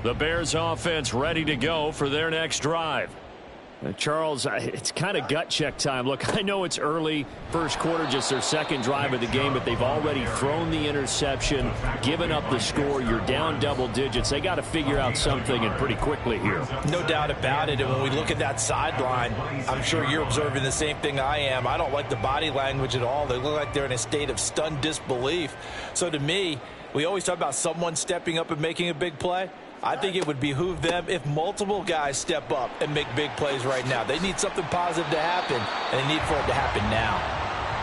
The Bears offense ready to go for their next drive. Charles, it's kind of gut check time. Look, I know it's early, first quarter, just their second drive of the game, but they've already thrown the interception, given up the score. You're down double digits. They got to figure out something, and pretty quickly here. No doubt about it. And when we look at that sideline, I'm sure you're observing the same thing I am. I don't like the body language at all. They look like they're in a state of stunned disbelief. So to me, we always talk about someone stepping up and making a big play. I think it would behoove them if multiple guys step up and make big plays right now. They need something positive to happen, and they need for it to happen now.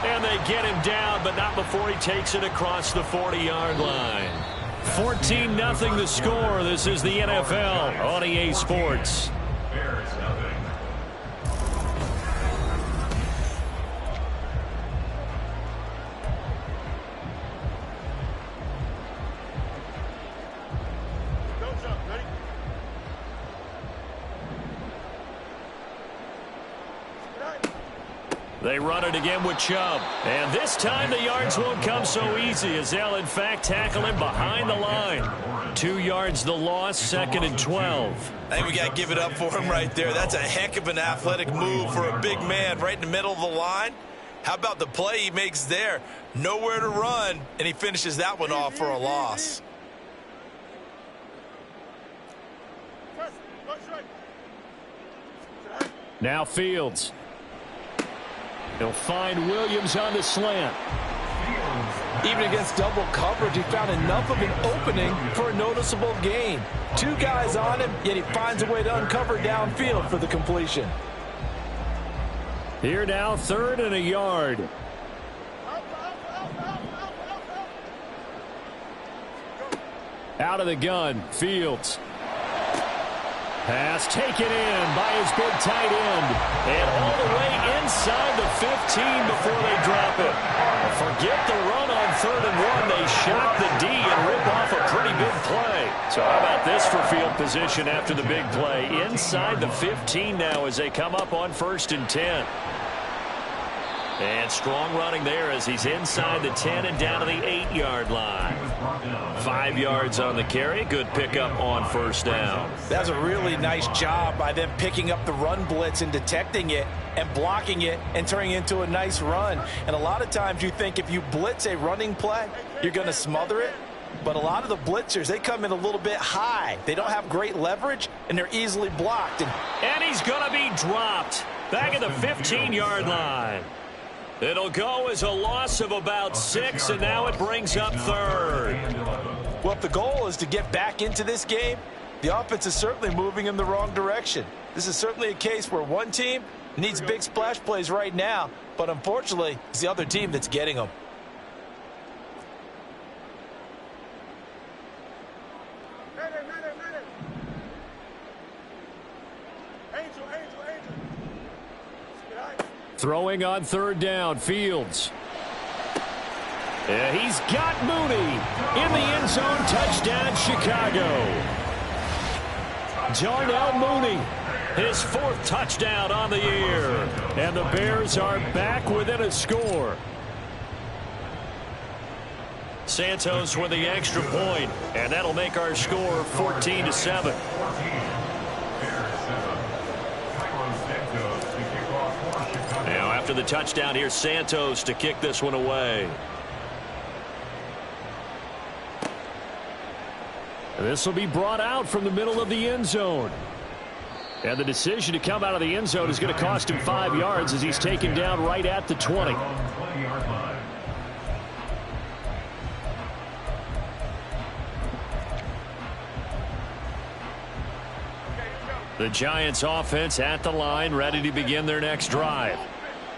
And they get him down, but not before he takes it across the 40-yard line. 14-0 the score. This is the NFL on EA Sports. They run it again with Chubb. And this time the yards won't come so easy as they'll, in fact, tackle him behind the line. 2 yards the loss, 2nd and 12. I think we got to give it up for him right there. That's a heck of an athletic move for a big man right in the middle of the line. How about the play he makes there? Nowhere to run, and he finishes that one off for a loss. Now Fields. He'll find Williams on the slant. Even against double coverage, he found enough of an opening for a noticeable gain. 2 guys on him, yet he finds a way to uncover downfield for the completion. Here now, 3rd and a yard. Out of the gun, Fields. Pass taken in by his big tight end. And all the way inside the 15 before they drop it. Forget the run on 3rd and 1. They shot the D and rip off a pretty big play. So how about this for field position after the big play? Inside the 15 now as they come up on 1st and 10. And strong running there as he's inside the 10 and down to the 8-yard line. 5 yards on the carry. Good pickup on 1st down. That's a really nice job by them picking up the run blitz and detecting it and blocking it and turning it into a nice run. And a lot of times you think if you blitz a running play, you're going to smother it. But a lot of the blitzers, they come in a little bit high. They don't have great leverage, and they're easily blocked. And he's going to be dropped back at the 15-yard line. It'll go as a loss of about 6, and now it brings up 3rd. Well, if the goal is to get back into this game, the offense is certainly moving in the wrong direction. This is certainly a case where one team needs big splash plays right now, but unfortunately, it's the other team that's getting them. Throwing on 3rd down, Fields. And he's got Mooney in the end zone. Touchdown, Chicago. Darnell Mooney, his 4th touchdown on the year. And the Bears are back within a score. Santos with the extra point, and that'll make our score 14-7. Now after the touchdown, here's Santos to kick this one away. This will be brought out from the middle of the end zone. And the decision to come out of the end zone is going to cost him 5 yards as he's taken down right at the 20. The Giants offense at the line, ready to begin their next drive.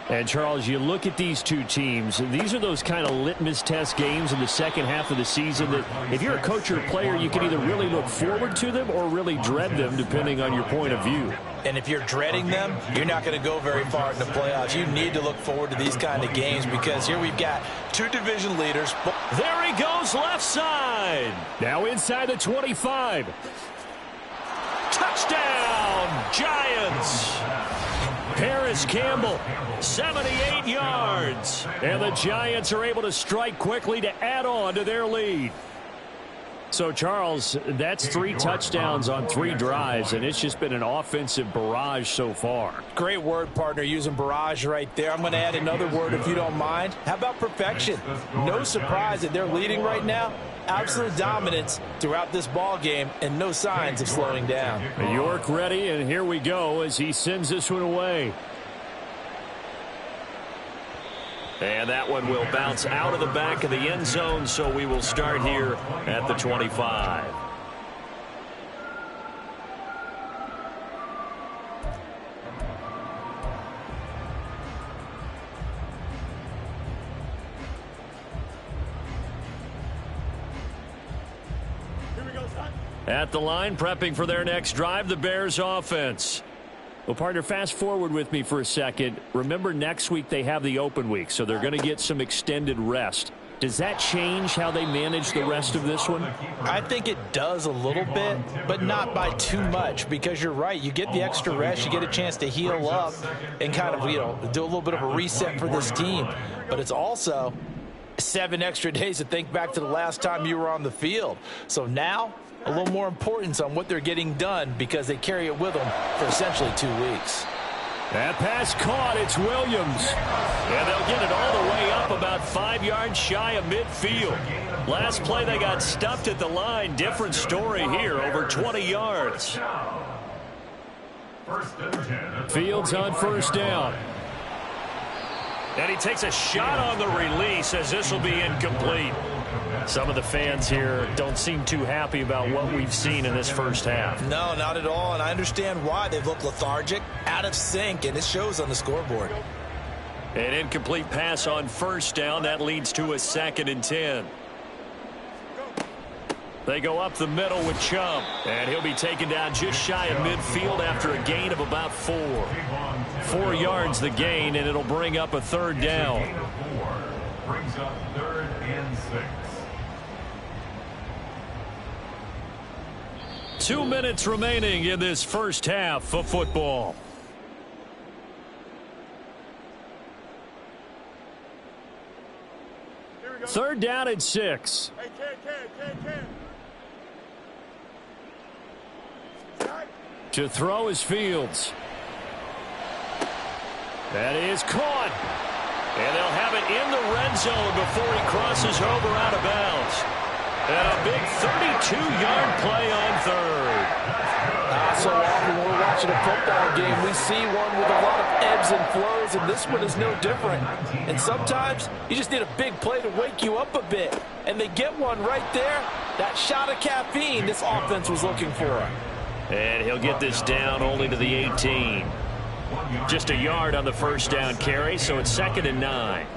And, Charles, you look at these two teams, and these are those kind of litmus test games in the second half of the season that if you're a coach or a player, you can either really look forward to them or really dread them, depending on your point of view. And if you're dreading them, you're not going to go very far in the playoffs. You need to look forward to these kind of games because here we've got 2 division leaders. There he goes, left side. Now inside the 25. Touchdown, Giants. Paris Campbell, 78 yards. And the Giants are able to strike quickly to add on to their lead. So, Charles, that's 3 touchdowns on 3 drives, and it's just been an offensive barrage so far. Great word, partner, using barrage right there. I'm going to add another word if you don't mind. How about perfection? No surprise that they're leading right now. Absolute dominance throughout this ball game and no signs of slowing down. York ready, and here we go as he sends this one away. And that one will bounce out of the back of the end zone, so we will start here at the 25. At the line, prepping for their next drive, the Bears offense. Well, partner, fast forward with me for a second. Remember, next week they have the open week, so they're going to get some extended rest. Does that change how they manage the rest of this one? I think it does a little bit, but not by too much, because you're right. You get the extra rest. You get a chance to heal up and kind of, do a little bit of a reset for this team. But it's also 7 extra days to think back to the last time you were on the field. So now, a little more importance on what they're getting done because they carry it with them for essentially 2 weeks. That pass caught. It's Williams. And they'll get it all the way up about 5 yards shy of midfield. Last play they got stuffed at the line. Different story here, over 20 yards. Fields on first down. And he takes a shot on the release as this will be incomplete. Some of the fans here don't seem too happy about what we've seen in this first half. No, not at all, and I understand why. They've looked lethargic, out of sync, and it shows on the scoreboard. An incomplete pass on first down. That leads to a 2nd and 10. They go up the middle with Chubb, and he'll be taken down just shy of midfield after a gain of about 4. 4 yards the gain, and it'll bring up a 3rd down. Brings up 3rd and 6. 2 minutes remaining in this first half of football. Third down and 6. Hey, Ken. To throw is Fields. That is caught. And they'll have it in the red zone before he crosses over out of bounds. And a big 32-yard play on 3rd. So often when we're watching a football game, we see one with a lot of ebbs and flows, and this one is no different. And sometimes you just need a big play to wake you up a bit. And they get one right there. That shot of caffeine this offense was looking for. And he'll get this down only to the 18. Just a yard on the first down carry, so it's 2nd and 9.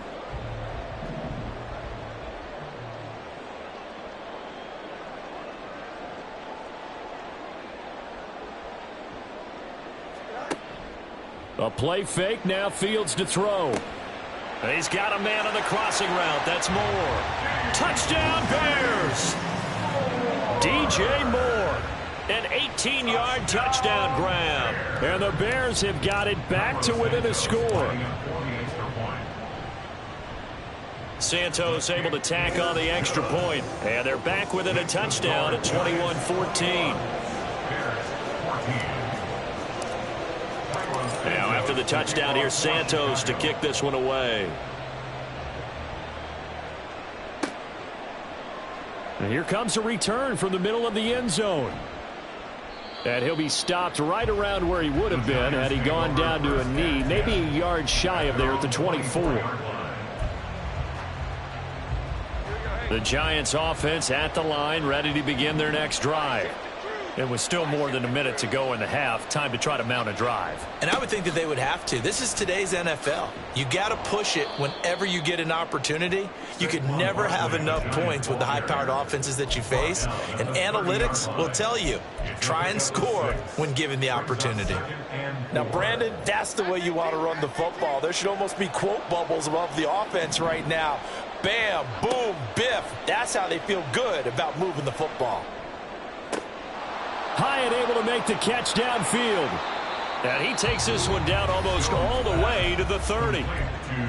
A play fake, now Fields to throw. And he's got a man on the crossing route. That's Moore. Touchdown Bears! DJ Moore. An 18-yard touchdown grab. And the Bears have got it back to within a score. Santos able to tack on the extra point. And they're back within a touchdown at 21-14. Now after the touchdown, here's Santos to kick this one away. And here comes a return from the middle of the end zone. And he'll be stopped right around where he would have been had he gone down to a knee, maybe a yard shy of there at the 24. The Giants offense at the line, ready to begin their next drive. It was still more than a minute to go in the half. Time to try to mount a drive. And I would think that they would have to. This is today's NFL. You got to push it whenever you get an opportunity. You could never have enough points with the high-powered offenses that you face. And analytics will tell you, try and score when given the opportunity. Now, Brandon, that's the way you want to run the football. There should almost be quote bubbles above the offense right now. Bam, boom, biff. That's how they feel good about moving the football. Hyatt able to make the catch downfield. And he takes this one down almost all the way to the 30.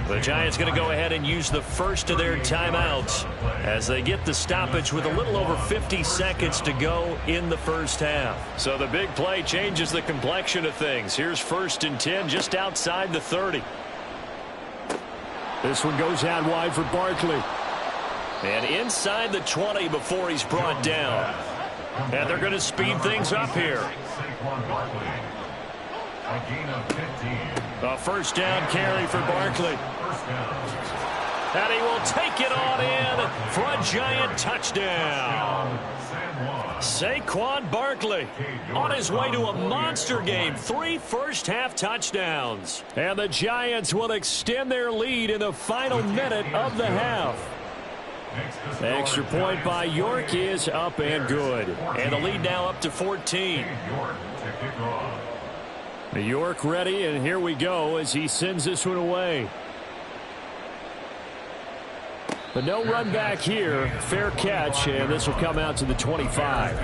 The Giants going to go ahead and use the first of their timeouts as they get the stoppage with a little over 50 seconds to go in the first half. So the big play changes the complexion of things. Here's 1st and 10 just outside the 30. This one goes out wide for Barkley. And inside the 20 before he's brought down. And they're going to speed things up here. A first down carry for Barkley. And he will take it on in for a Giant touchdown. Saquon Barkley on his way to a monster game. 3 first-half touchdowns. And the Giants will extend their lead in the final minute of the half. The extra point by York is up and good. And the lead now up to 14. York ready, and here we go as he sends this one away. But no run back here. Fair catch, and this will come out to the 25.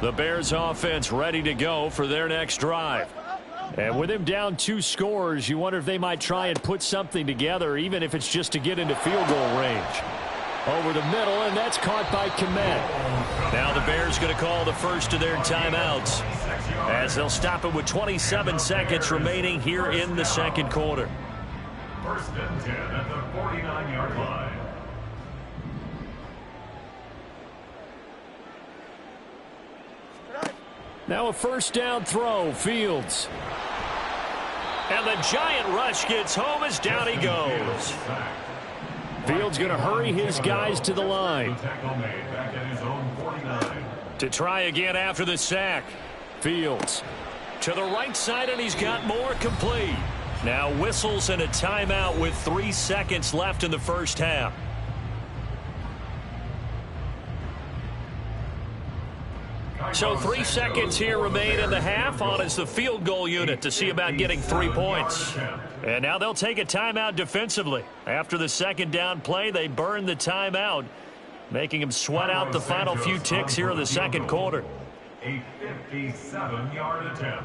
The Bears offense ready to go for their next drive. And with him down 2 scores, you wonder if they might try and put something together, even if it's just to get into field goal range. Over the middle, and that's caught by Kmet. Now the Bears going to call the first of their timeouts as they'll stop it with 27 seconds remaining here in the second quarter. 1st and 10 at the 49-yard line. Now a first down throw, Fields. And the Giant rush gets home as down he goes. Fields going to hurry his guys to the line. To try again after the sack. Fields to the right side, and he's got more complete. Now whistles and a timeout with 3 seconds left in the first half. So 3 seconds here remain in the half on as the field goal unit to see about getting 3 points. And now they'll take a timeout defensively. After the second down play, they burn the timeout, making them sweat out the final few ticks here in the second quarter. A 57-yard attempt.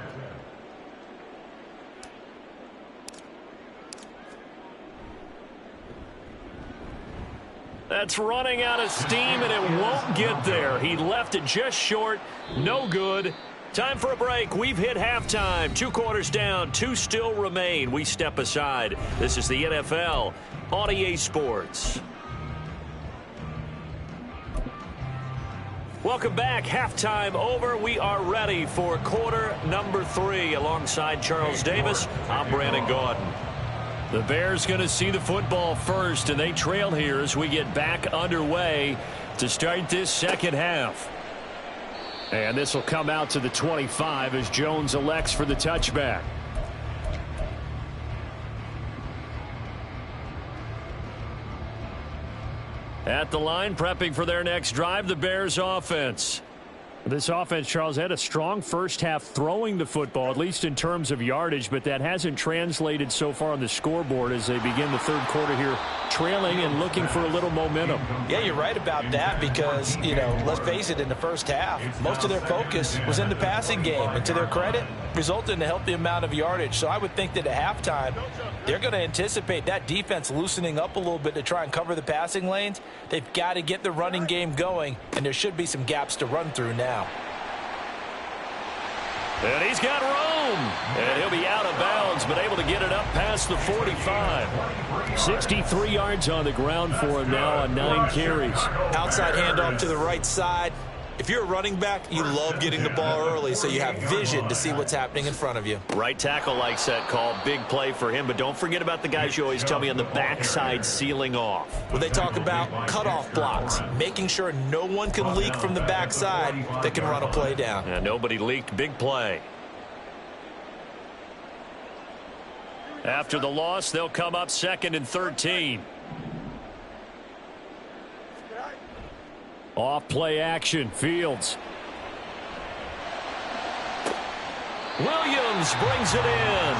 That's running out of steam, and it won't get there. He left it just short. No good. Time for a break. We've hit halftime. 2 quarters down. 2 still remain. We step aside. This is the NFL on EA Sports. Welcome back. Halftime over. We are ready for quarter number 3. Alongside Charles Davis, I'm Brandon Gaudin. The Bears going to see the football first, and they trail here as we get back underway to start this second half. And this will come out to the 25 as Jones elects for the touchback. At the line, prepping for their next drive, the Bears offense. This offense, Charles, had a strong first half throwing the football, at least in terms of yardage, but that hasn't translated so far on the scoreboard as they begin the third quarter here, trailing and looking for a little momentum. Yeah, you're right about that because, you know, let's face it, in the first half, most of their focus was in the passing game, and to their credit, resulted in a healthy amount of yardage. So I would think that at halftime, they're going to anticipate that defense loosening up a little bit to try and cover the passing lanes. They've got to get the running game going, and there should be some gaps to run through now. And he's got room. And he'll be out of bounds, but able to get it up past the 45. 63 yards on the ground for him now on 9 carries. Outside handoff to the right side. If you're a running back, you love getting the ball early so you have vision to see what's happening in front of you. Right tackle likes that call. Big play for him, but don't forget about the guys you always tell me on the backside sealing off. Well, they talk about cutoff blocks, making sure no one can leak from the backside that can run a play down. And nobody leaked. Big play. After the loss, they'll come up 2nd and 13. Off play action, Fields. Williams brings it in.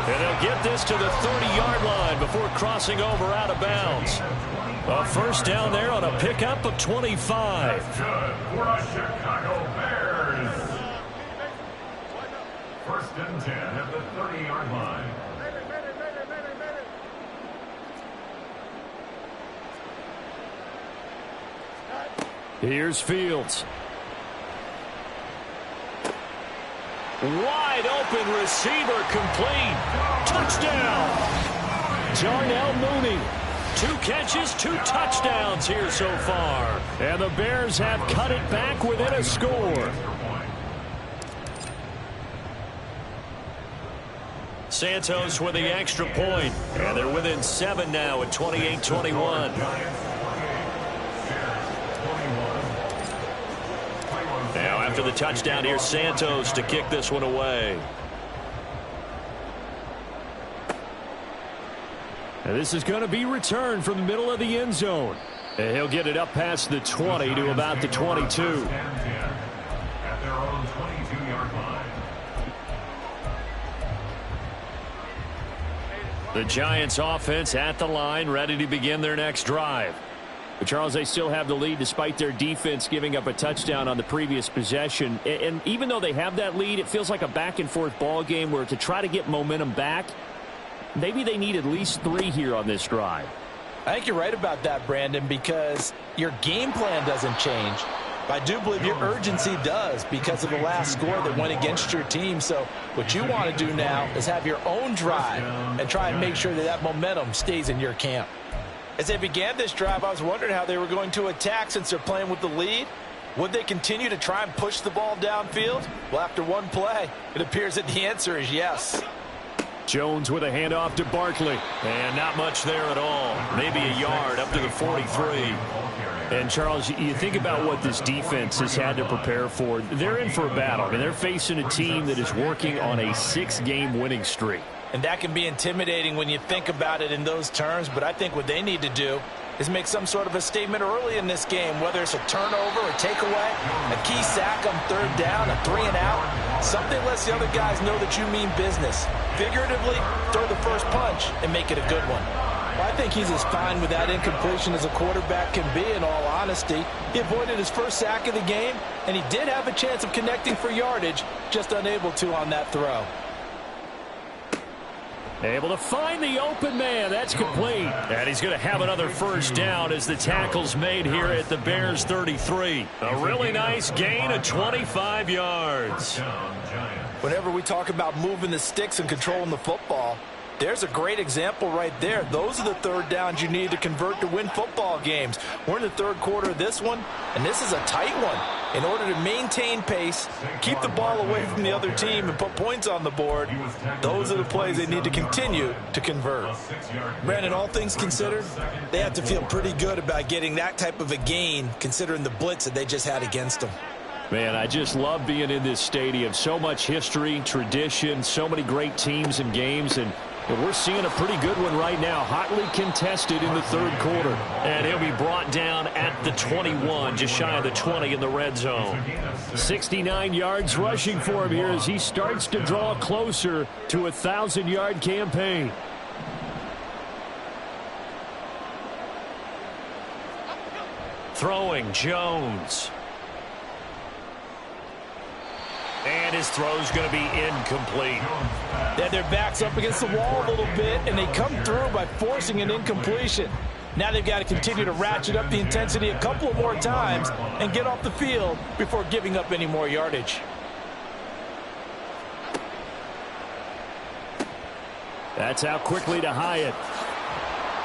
And he'll get this to the 30-yard line before crossing over out of bounds. A first down there on a pickup of 25. That's good for the Chicago Bears. First and 10 at the 30-yard line. Here's Fields. Wide open receiver complete. Touchdown. Darnell Mooney. 2 catches, 2 touchdowns here so far. And the Bears have cut it back within a score. Santos with the extra point. And they're within 7 now at 28-21. Now after the touchdown, here's Santos to kick this one away. And this is going to be returned from the middle of the end zone. And he'll get it up past the 20 to about the 22. At their own 22-yard line. The Giants offense at the line, ready to begin their next drive. But Charles, they still have the lead despite their defense giving up a touchdown on the previous possession. And even though they have that lead, it feels like a back-and-forth ball game where to try to get momentum back, maybe they need at least 3 here on this drive. I think you're right about that, Brandon, because your game plan doesn't change. But I do believe your urgency does because of the last score that went against your team. So what you want to do now is have your own drive and try and make sure that that momentum stays in your camp. As they began this drive, I was wondering how they were going to attack since they're playing with the lead. Would they continue to try and push the ball downfield? Well, after one play, it appears that the answer is yes. Jones with a handoff to Barkley. And not much there at all. Maybe a yard up to the 43. And, Charles, you think about what this defense has had to prepare for. They're in for a battle. I mean, they're facing a team that is working on a 6-game winning streak. And that can be intimidating when you think about it in those terms. But I think what they need to do is make some sort of a statement early in this game, whether it's a turnover, a takeaway, a key sack on 3rd down, a 3-and-out. Something lets the other guys know that you mean business. Figuratively, throw the first punch and make it a good one. Well, I think he's as fine with that incompletion as a quarterback can be, in all honesty. He avoided his first sack of the game, and he did have a chance of connecting for yardage, just unable to on that throw. Able to find the open man. That's complete. And he's going to have another first down as the tackle's made here at the Bears 33. A really nice gain of 25 yards. Whenever we talk about moving the sticks and controlling the football, there's a great example right there. Those are the 3rd downs you need to convert to win football games. We're in the 3rd quarter of this one, and this is a tight one. In order to maintain pace, keep the ball away from the other team, and put points on the board, those are the plays they need to continue to convert. Brandon, all things considered, they have to feel pretty good about getting that type of a gain, considering the blitz that they just had against them. Man, I just love being in this stadium. So much history, tradition, so many great teams and games, and we're seeing a pretty good one right now, hotly contested in the 3rd quarter. And he'll be brought down at the 21, just shy of the 20 in the red zone. 69 yards rushing for him here as he starts to draw closer to a 1,000-yard campaign. Throwing Jones. And his throw's going to be incomplete. They had their backs up against the wall a little bit, and they come through by forcing an incompletion. Now they've got to continue to ratchet up the intensity a couple of more times and get off the field before giving up any more yardage. That's out quickly to Hyatt.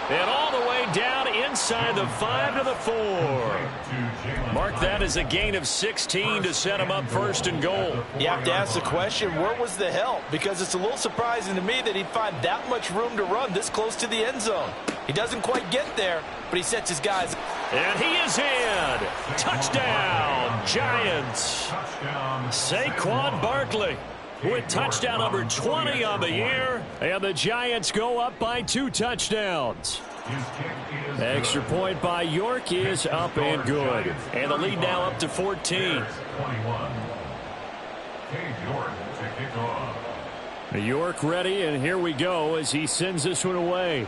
And all the way down inside the 5 to the 4. Mark that as a gain of 16 to set him up 1st and goal. You have to ask the question, where was the help? Because it's a little surprising to me that he'd find that much room to run this close to the end zone. He doesn't quite get there, but he sets his guys. And he is in. Touchdown, Giants. Saquon Barkley with touchdown number 20 on the year. And the Giants go up by 2 touchdowns. Extra point by York is up and good. And the lead now up to 14. York to kick off. York ready, and here we go as he sends this one away.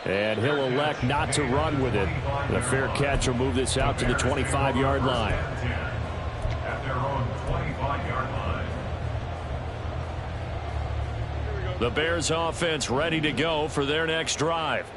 And he'll elect not to run with it. The fair catch will move this out to the 25-yard line. At their own 25-yard line. The Bears offense ready to go for their next drive.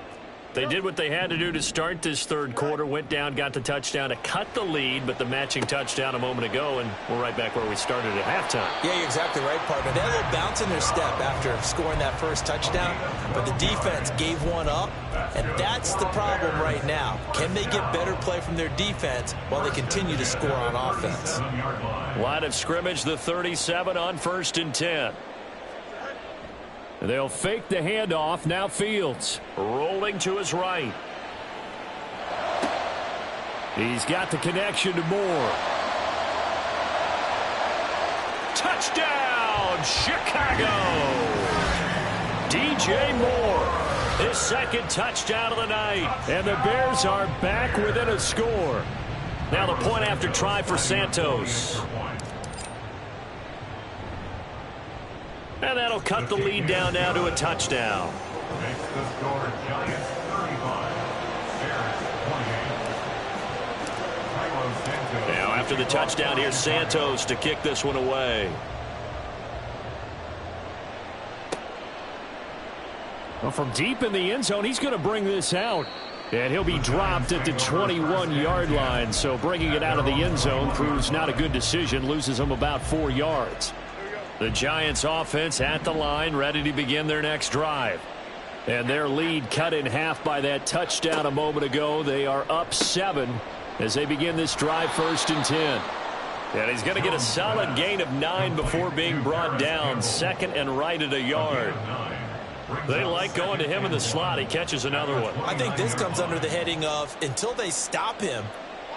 They did what they had to do to start this third quarter, went down, got the touchdown to cut the lead, but the matching touchdown a moment ago, and we're right back where we started at halftime. Yeah, you're exactly right, partner. They had a little bounce in their step after scoring that first touchdown, but the defense gave one up, and that's the problem right now. Can they get better play from their defense while they continue to score on offense? Line of scrimmage, the 37 on 1st and 10. They'll fake the handoff. Now Fields rolling to his right. He's got the connection to Moore. Touchdown, Chicago! DJ Moore, his second touchdown of the night. And the Bears are back within a score. Now the point after try for Santos. And that'll cut the lead down now to a touchdown. Makes the score Giants 35, Bears 28. Now after the touchdown, here's Santos to kick this one away. Well, from deep in the end zone, he's going to bring this out. And he'll be dropped at the 21-yard line. So bringing it out of the end zone proves not a good decision. Loses him about 4 yards. The Giants offense at the line, ready to begin their next drive. And their lead cut in half by that touchdown a moment ago. They are up 7 as they begin this drive 1st and 10. And he's going to get a solid gain of 9 before being brought down. Second and right at a yard. They like going to him in the slot. He catches another one. I think this comes under the heading of until they stop him,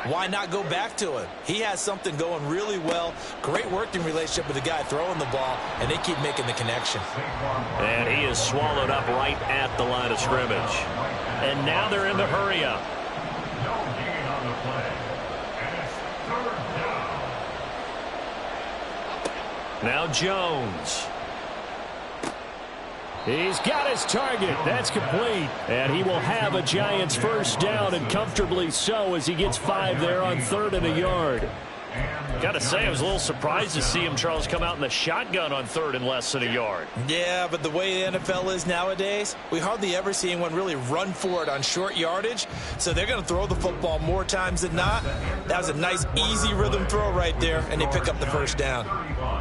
why not go back to him? He has something going really well. Great working relationship with the guy throwing the ball, and they keep making the connection. And he is swallowed up right at the line of scrimmage. And now they're in the hurry up. No gain on the play. And it's 3rd down. Now Jones. He's got his target. That's complete. And he will have a Giants first down, and comfortably so, as he gets 5 there on 3rd and a yard. Got to say, I was a little surprised to see him, Charles, come out in the shotgun on 3rd and less than a yard. Yeah, but the way the NFL is nowadays, we hardly ever see anyone really run for it on short yardage. So they're going to throw the football more times than not. That was a nice, easy rhythm throw right there, and they pick up the first down.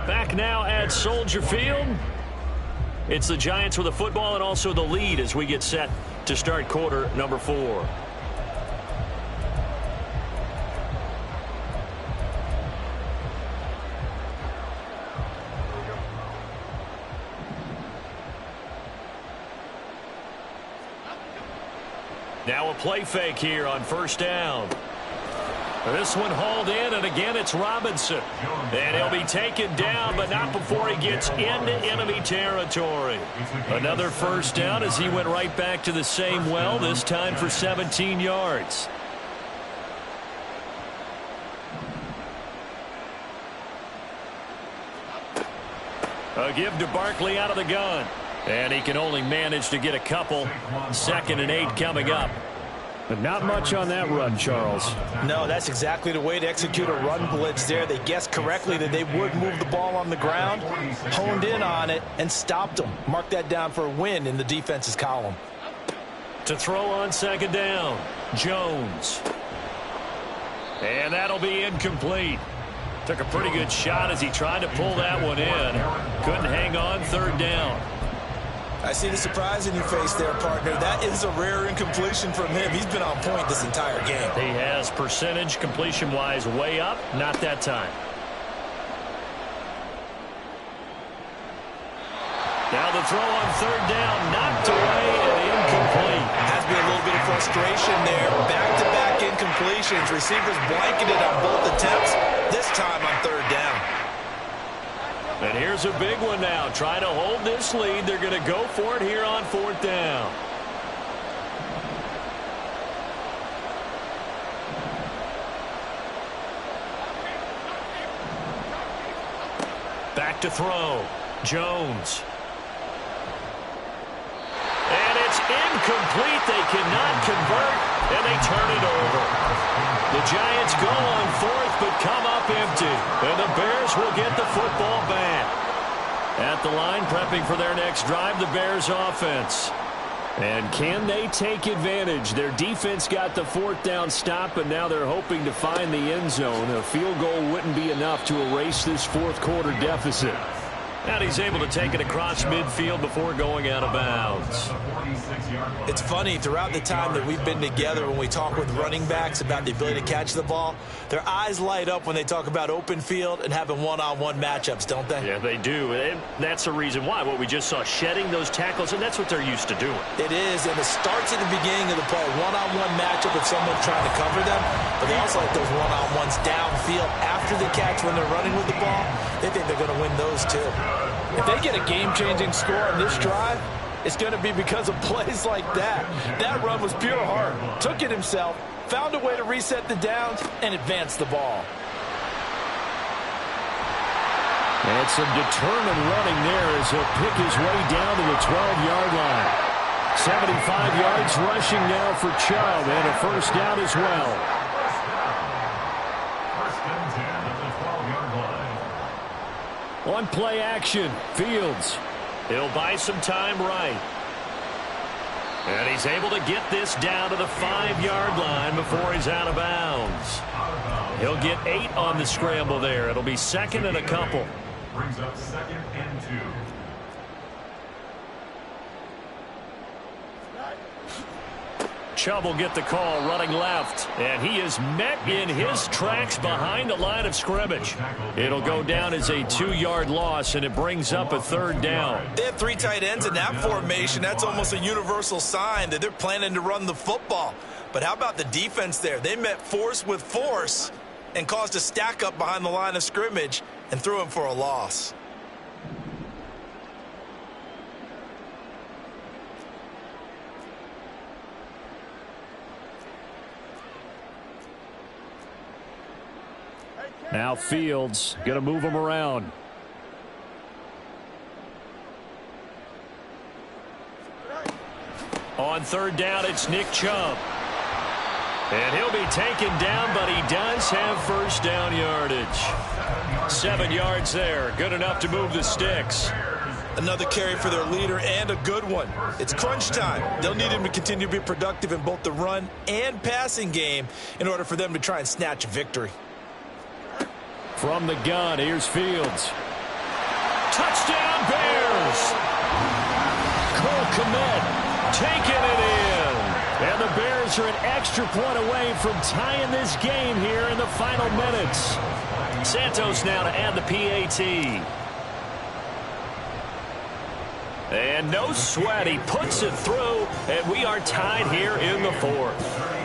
Back now at Soldier Field. It's the Giants with the football and also the lead as we get set to start quarter number 4. Now a play fake here on 1st down. This one hauled in, and again it's Robinson. And he'll be taken down, but not before he gets into enemy territory. Another first down as he went right back to the same well, this time for 17 yards. A give to Barkley out of the gun. And he can only manage to get a couple. 2nd and 8 coming up. But not much on that run, Charles. No, that's exactly the way to execute a run blitz there. They guessed correctly that they would move the ball on the ground, honed in on it, and stopped them. Mark that down for a win in the defense's column. To throw on 2nd down, Jones. And that'll be incomplete. Took a pretty good shot as he tried to pull that one in. Couldn't hang on 3rd down. I see the surprise in your face there, partner. That is a rare incompletion from him. He's been on point this entire game. He has percentage completion-wise way up. Not that time. Now the throw on 3rd down, knocked away and incomplete. Has been a little bit of frustration there. Back-to-back incompletions. Receivers blanketed on both attempts, this time on 3rd down. And here's a big one now. Trying to hold this lead. They're going to go for it here on 4th down. Back to throw. Jones. And it's incomplete. They cannot convert, and they turn it over. The Giants go on fourth, but come up empty. And the Bears will get the football back. At the line, prepping for their next drive, the Bears offense. And can they take advantage? Their defense got the fourth down stop, and now they're hoping to find the end zone. A field goal wouldn't be enough to erase this fourth quarter deficit. And he's able to take it across midfield before going out of bounds. It's funny, throughout the time that we've been together, when we talk with running backs about the ability to catch the ball, their eyes light up when they talk about open field and having one-on-one matchups, don't they? Yeah, they do. And that's the reason why. What we just saw, shedding those tackles, and that's what they're used to doing. It is, and it starts at the beginning of the play. One-on-one matchup if someone's trying to cover them, but they also like those one-on-ones downfield after the catch when they're running with the ball. They think they're going to win those too. If they get a game-changing score on this drive, it's going to be because of plays like that. That run was pure heart. Took it himself, found a way to reset the downs, and advance the ball. And some determined running there as he'll pick his way down to the 12-yard line. 75 yards rushing now for Chubb, and a first down as well. First and 10 at the 12-yard line. On play action, Fields. He'll buy some time right. And he's able to get this down to the 5-yard line before he's out of bounds. He'll get 8 on the scramble there. It'll be second and a couple. Brings up second and 2. Chubb will get the call running left, and he is met in his tracks behind the line of scrimmage. It'll go down as a 2-yard loss, and it brings up a third down. They have 3 tight ends in that formation. That's almost a universal sign that they're planning to run the football. But how about the defense there? They met force with force and caused a stack up behind the line of scrimmage and threw him for a loss. Now Fields going to move him around. On third down, it's Nick Chubb. And he'll be taken down, but he does have first down yardage. 7 yards there. Good enough to move the sticks. Another carry for their leader, and a good one. It's crunch time. They'll need him to continue to be productive in both the run and passing game in order for them to try and snatch a victory. From the gun, here's Fields. Touchdown, Bears! Cole Kmet taking it in. And the Bears are an extra point away from tying this game here in the final minutes. Santos now to add the PAT. And no sweat, he puts it through, and we are tied here in the fourth.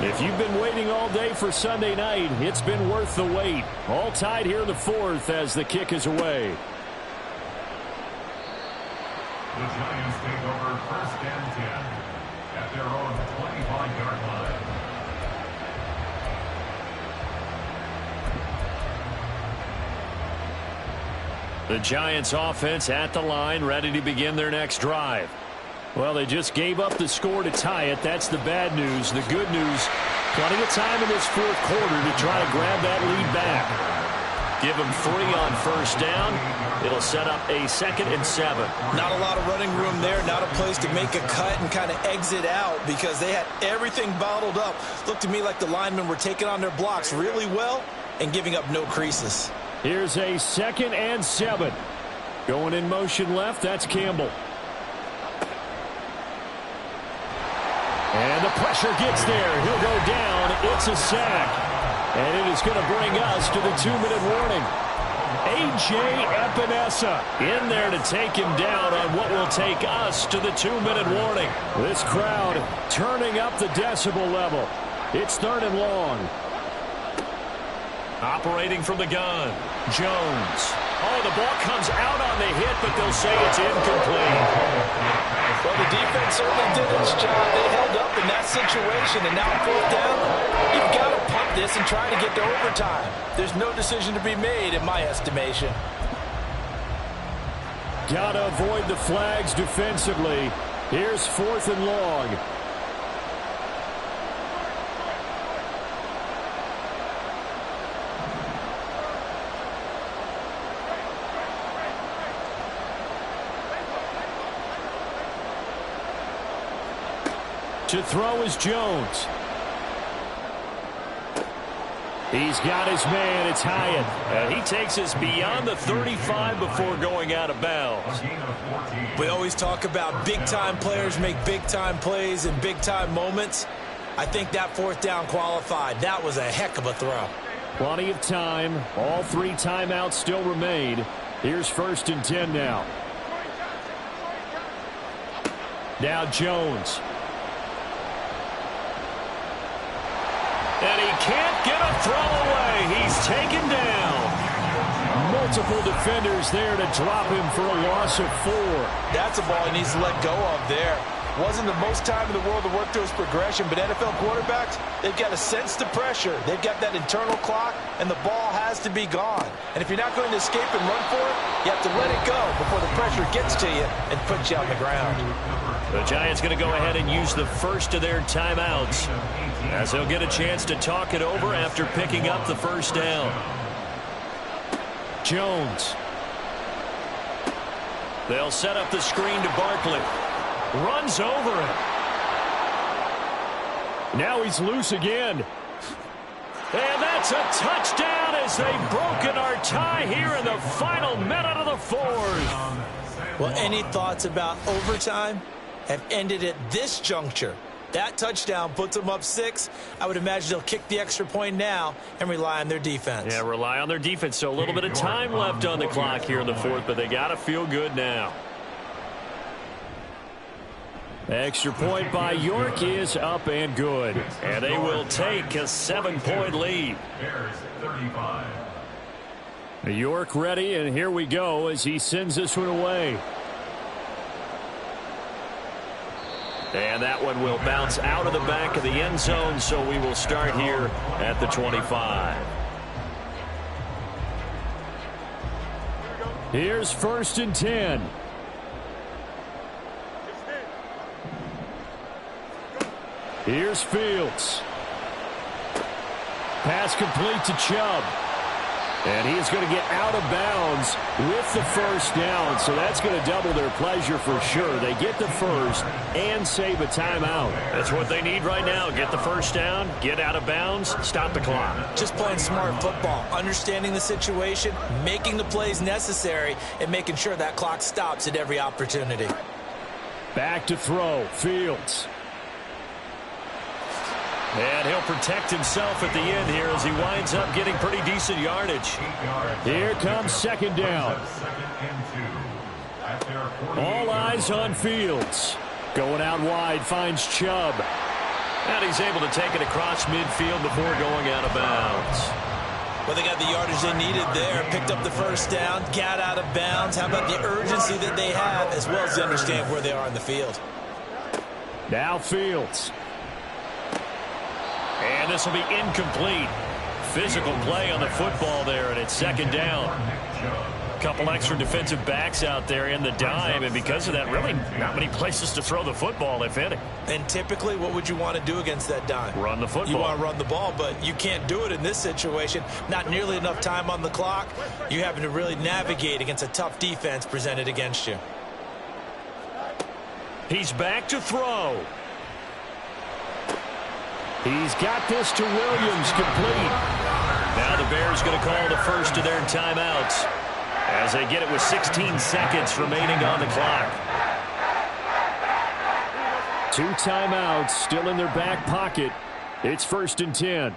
If you've been waiting all day for Sunday night, it's been worth the wait. All tied here in the fourth as the kick is away. The Giants take over first and 10 at their own 25-yard line. The Giants offense at the line, ready to begin their next drive. Well, they just gave up the score to tie it. That's the bad news. The good news, plenty of time in this fourth quarter to try to grab that lead back. Give them 3 on first down. It'll set up a 2nd and 7. Not a lot of running room there. Not a place to make a cut and kind of exit out because they had everything bottled up. Looked to me like the linemen were taking on their blocks really well and giving up no creases. Here's a 2nd and 7. Going in motion left, that's Campbell. And the pressure gets there. He'll go down. It's a sack. And it is going to bring us to the 2-minute warning. A.J. Epinesa in there to take him down on what will take us to the 2-minute warning. This crowd turning up the decibel level. It's 3rd and long. Operating from the gun, Jones. Oh, the ball comes out on the hit, but they'll say it's incomplete. Well, the defense certainly did its job. They held up in that situation, and now 4th down, you've got to punt stop this and try to get to overtime. There's no decision to be made in my estimation. Gotta avoid the flags defensively. Here's 4th and long. To throw is Jones. He's got his man. It's Hyatt. And he takes us beyond the 35 before going out of bounds. We always talk about big-time players make big-time plays in big-time moments. I think that 4th down qualified. That was a heck of a throw. Plenty of time. All 3 timeouts still remain. Here's 1st and 10 now. Now Jones. And he can't get a throw away. He's taken down. Multiple defenders there to drop him for a loss of 4. That's a ball he needs to let go of there. Wasn't the most time in the world to work through his progression, but NFL quarterbacks, they've got to sense the pressure. They've got that internal clock, and the ball has to be gone. And if you're not going to escape and run for it, you have to let it go before the pressure gets to you and puts you on the ground. The Giants going to go ahead and use the first of their timeouts, as they'll get a chance to talk it over after picking up the 1st down. Jones. They'll set up the screen to Barkley. Runs over him. Now he's loose again. And that's a touchdown as they've broken our tie here in the final minute of the 4th. Well, any thoughts about overtime have ended at this juncture. That touchdown puts them up 6. I would imagine they'll kick the extra point now and rely on their defense. Yeah, rely on their defense. So a little bit of time left on the clock here in the 4th, but they got to feel good now. Extra point by York is up and good. And they will take a 7-point lead. Bears 35. York ready, and here we go as he sends this one away. And that one will bounce out of the back of the end zone, so we will start here at the 25. Here's 1st and 10. Here's Fields. Pass complete to Chubb. And he is going to get out of bounds with the 1st down, so that's going to double their pleasure for sure. They get the 1st and save a timeout. That's what they need right now. Get the 1st down, get out of bounds, stop the clock. Just playing smart football, understanding the situation, making the plays necessary, and making sure that clock stops at every opportunity. Back to throw, Fields. And he'll protect himself at the end here as he winds up getting pretty decent yardage. Here comes 2nd down. All eyes on Fields. Going out wide, finds Chubb. And he's able to take it across midfield before going out of bounds. Well, they got the yardage they needed there. Picked up the 1st down, got out of bounds. How about the urgency that they have, as well as to understand where they are in the field. Now Fields. And this will be incomplete. Physical play on the football there, and it's 2nd down. A couple extra defensive backs out there in the dime, and because of that, really not many places to throw the football, if any. And typically, what would you want to do against that dime? Run the football. You want to run the ball, but you can't do it in this situation. Not nearly enough time on the clock. You're having to really navigate against a tough defense presented against you. He's back to throw. He's got this to Williams, complete. Now the Bears going to call the first of their timeouts as they get it with 16 seconds remaining on the clock. 2 timeouts still in their back pocket. It's 1st and 10.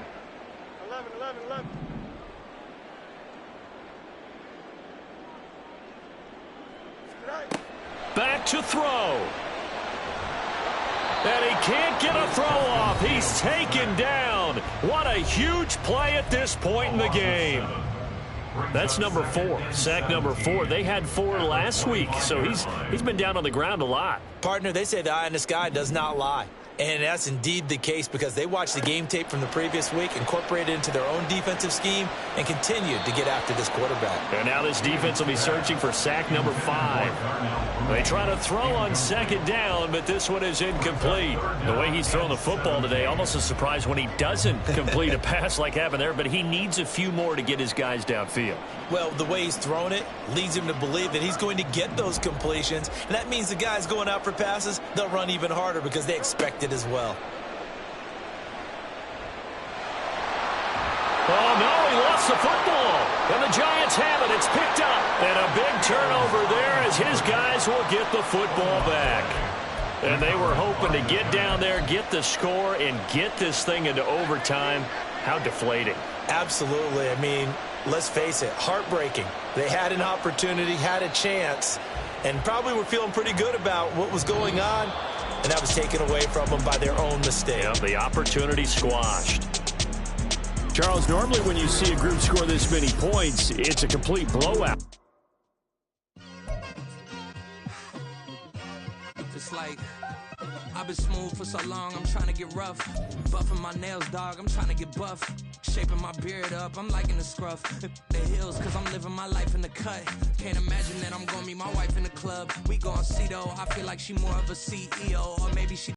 11. Back to throw. And he can't get a throw off. He's taken down. What a huge play at this point in the game. That's number 4. Sack number 4. They had 4 last week, so he's been down on the ground a lot. Partner, they say the eye in the sky does not lie. And that's indeed the case because they watched the game tape from the previous week, incorporated it into their own defensive scheme, and continued to get after this quarterback. And now this defense will be searching for sack number 5. They try to throw on second down, but this one is incomplete. The way he's throwing the football today, almost a surprise when he doesn't complete a pass like happened there, but he needs a few more to get his guys downfield. Well, the way he's thrown it leads him to believe that he's going to get those completions, and that means the guys going out for passes, they'll run even harder because they expect it as well. Oh, no, he lost the football. And the Giants have it. It's picked up. And a big turnover there as his guys will get the football back. And they were hoping to get down there, get the score, and get this thing into overtime. How deflating. Absolutely. I mean, let's face it, heartbreaking. They had an opportunity, had a chance, and probably were feeling pretty good about what was going on, and that was taken away from them by their own mistake. Yep, the opportunity squashed. Charles, normally when you see a group score this many points, it's a complete blowout. It's like I've been smooth for so long, I'm trying to get rough. Buffing my nails, dog, I'm trying to get buff. Shaping my beard up, I'm liking the scruff. The hills, cause I'm living my life in the cut. Can't imagine that I'm gonna meet my wife in the club. We gon' see though, I feel like she more of a CEO, or maybe she